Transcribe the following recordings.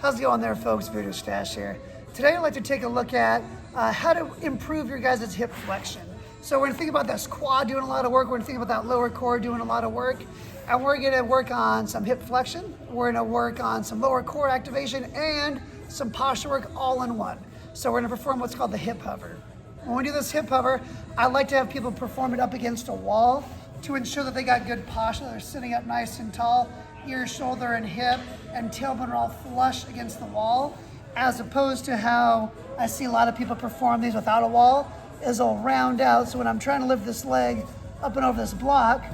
How's it going there, folks? Voodoo Stache here. Today I'd like to take a look at how to improve your guys' hip flexion. So we're gonna think about this quad doing a lot of work, we're gonna think about that lower core doing a lot of work, and we're gonna work on some hip flexion, we're gonna work on some lower core activation, and some posture work all in one. So we're gonna perform what's called the hip hover. When we do this hip hover, I like to have people perform it up against a wall to ensure that they got good posture, they're sitting up nice and tall, ear, shoulder, and hip, and tailbone are all flush against the wall, as opposed to how I see a lot of people perform these without a wall, is they'll round out. So when I'm trying to lift this leg up and over this block,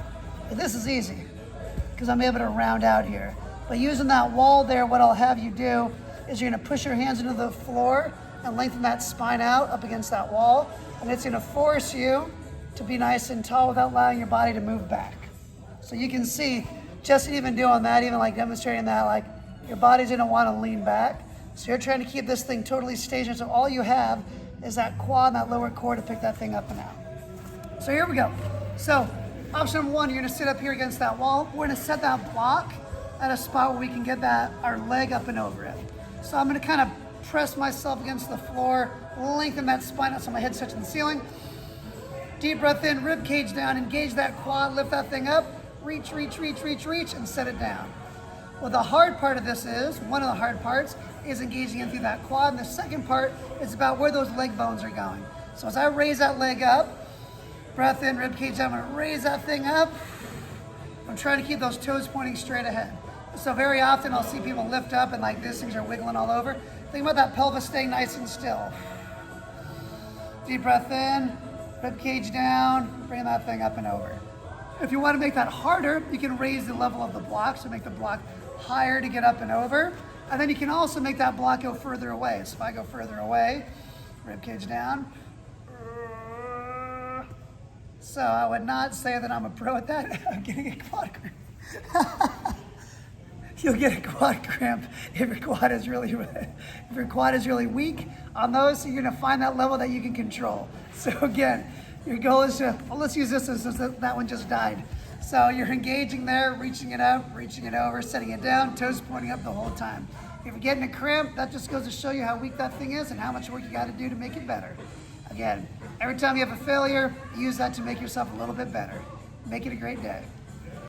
this is easy, because I'm able to round out here. But using that wall there, what I'll have you do is you're gonna push your hands into the floor and lengthen that spine out up against that wall, and it's gonna force you to be nice and tall without allowing your body to move back. So you can see, just even doing that, even like demonstrating that, like your body's gonna wanna lean back. So you're trying to keep this thing totally stationary, so all you have is that quad and that lower core to pick that thing up and out. So here we go. So option number one, you're gonna sit up here against that wall. We're gonna set that block at a spot where we can get our leg up and over it. So I'm gonna kind of press myself against the floor, lengthen that spine out so my head's touching the ceiling. Deep breath in, rib cage down, engage that quad, lift that thing up, reach, reach, reach, reach, reach, and set it down. Well, the hard part of this is, one of the hard parts, is engaging in through that quad, and the second part is about where those leg bones are going. So as I raise that leg up, breath in, rib cage down, I'm gonna raise that thing up. I'm trying to keep those toes pointing straight ahead. So very often I'll see people lift up and like these things are wiggling all over. Think about that pelvis staying nice and still. Deep breath in, rib cage down, bring that thing up and over. If you want to make that harder, you can raise the level of the block, so make the block higher to get up and over. And then you can also make that block go further away. So if I go further away, rib cage down. So I would not say that I'm a pro at that. I'm getting a quad cramp. You'll get a quad cramp if your quad is really weak on those. So you're gonna find that level that you can control. So again, your goal is to, well, let's use this as that one just died. So you're engaging there, reaching it up, reaching it over, setting it down, toes pointing up the whole time. If you're getting a cramp, that just goes to show you how weak that thing is and how much work you gotta do to make it better. Again, every time you have a failure, use that to make yourself a little bit better. Make it a great day.